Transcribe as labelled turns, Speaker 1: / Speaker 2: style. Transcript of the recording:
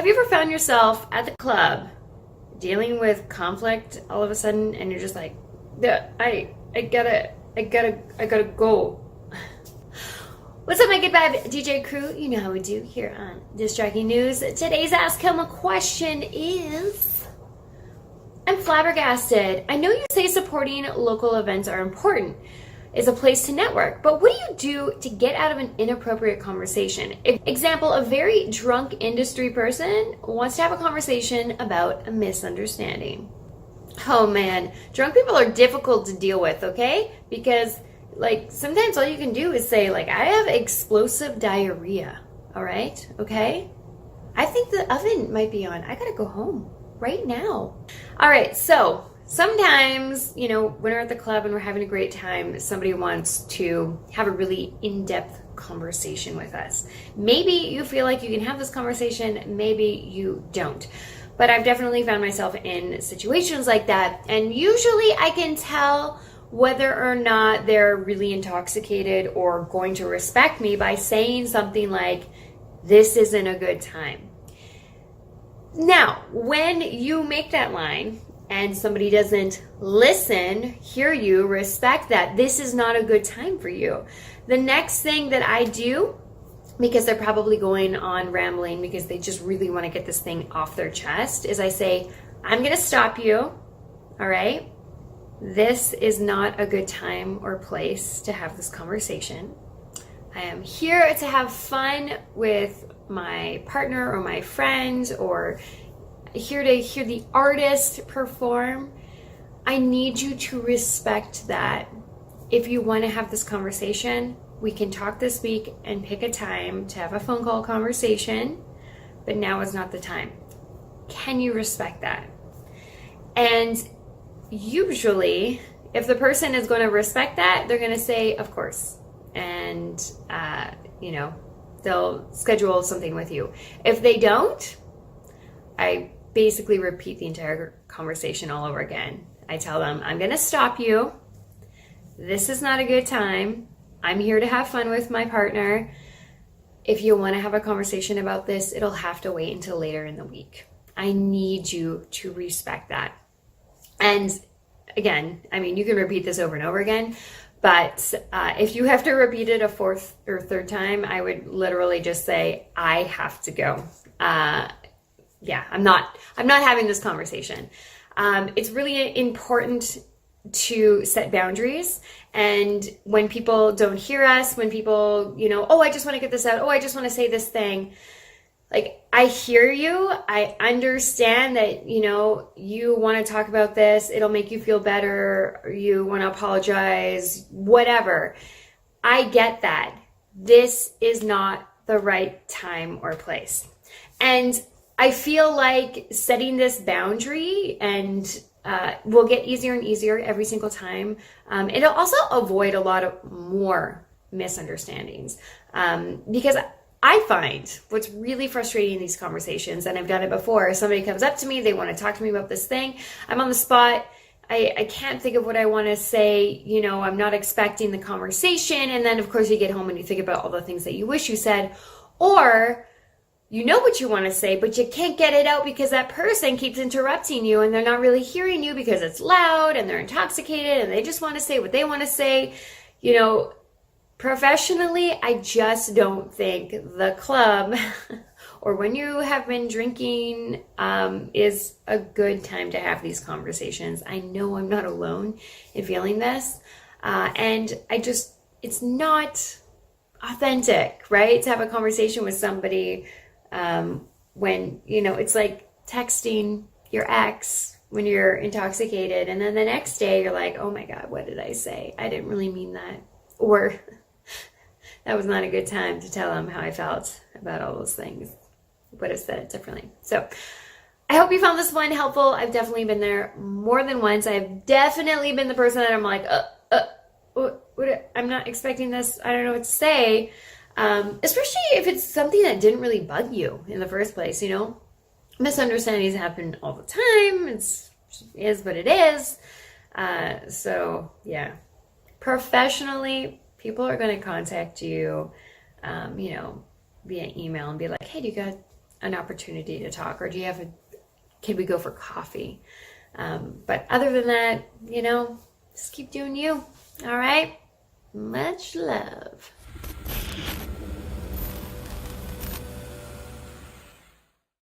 Speaker 1: Have you ever found yourself at the club dealing with conflict all of a sudden, and you're just like, I gotta go. What's up, my good vibe DJ crew? You know how we do here on Distracting News. Today's Ask Kilma question is, I'm flabbergasted. I know you say supporting local events are important. It's a place to network, but what do you do to get out of an inappropriate conversation? Example, a very drunk industry person wants to have a conversation about a misunderstanding. Oh man, drunk people are difficult to deal with, okay? Because sometimes all you can do is say I have explosive diarrhea, all right? Okay? I think the oven might be on. I gotta go home right now. All right, so sometimes, when we're at the club and we're having a great time, somebody wants to have a really in-depth conversation with us. Maybe you feel like you can have this conversation, maybe you don't. But I've definitely found myself in situations like that, and usually I can tell whether or not they're really intoxicated or going to respect me by saying something like, this isn't a good time. Now, when you make that line and somebody doesn't listen, hear you, respect that, this is not a good time for you. The next thing that I do, because they're probably going on rambling because they just really want to get this thing off their chest, is I say, I'm going to stop you, all right? This is not a good time or place to have this conversation. I am here to have fun with my partner or my friends, or here to hear the artist perform. I need you to respect that. If you want to have this conversation, we can talk this week and pick a time to have a phone call conversation, but now is not the time. Can you respect that? And usually, if the person is going to respect that, they're going to say, of course. And, they'll schedule something with you. If they don't, I basically repeat the entire conversation all over again. I tell them, I'm going to stop you. This is not a good time. I'm here to have fun with my partner. If you want to have a conversation about this, it'll have to wait until later in the week. I need you to respect that. And again, you can repeat this over and over again, but if you have to repeat it a fourth or third time, I would literally just say, I have to go. I'm not having this conversation. It's really important to set boundaries. And when people don't hear us, when people, I just want to get this out. I just want to say this thing. I hear you. I understand that, you want to talk about this. It'll make you feel better. Or you want to apologize, whatever. I get that. This is not the right time or place. And I feel like setting this boundary and will get easier and easier every single time. It'll also avoid a lot of more misunderstandings. Because I find what's really frustrating in these conversations, and I've done it before, somebody comes up to me, they want to talk to me about this thing, I'm on the spot, I can't think of what I want to say, I'm not expecting the conversation, and then of course you get home and you think about all the things that you wish you said, or you know what you want to say, but you can't get it out because that person keeps interrupting you and they're not really hearing you because it's loud and they're intoxicated and they just want to say what they want to say, Professionally, I just don't think the club or when you have been drinking is a good time to have these conversations. I know I'm not alone in feeling this. And it's not authentic, right? To have a conversation with somebody when, it's like texting your ex when you're intoxicated. And then the next day you're like, oh my God, what did I say? I didn't really mean that. Or that was not a good time to tell them how I felt about all those things. I would have said it differently. So I hope you found this one helpful. I've definitely been there more than once. I've definitely been the person that I'm like, I'm not expecting this. I don't know what to say. Especially if it's something that didn't really bug you in the first place, Misunderstandings happen all the time. It is what it is. So yeah. Professionally, people are going to contact you, via email and be like, hey, do you got an opportunity to talk, or can we go for coffee? But other than that, just keep doing you. All right. Much love.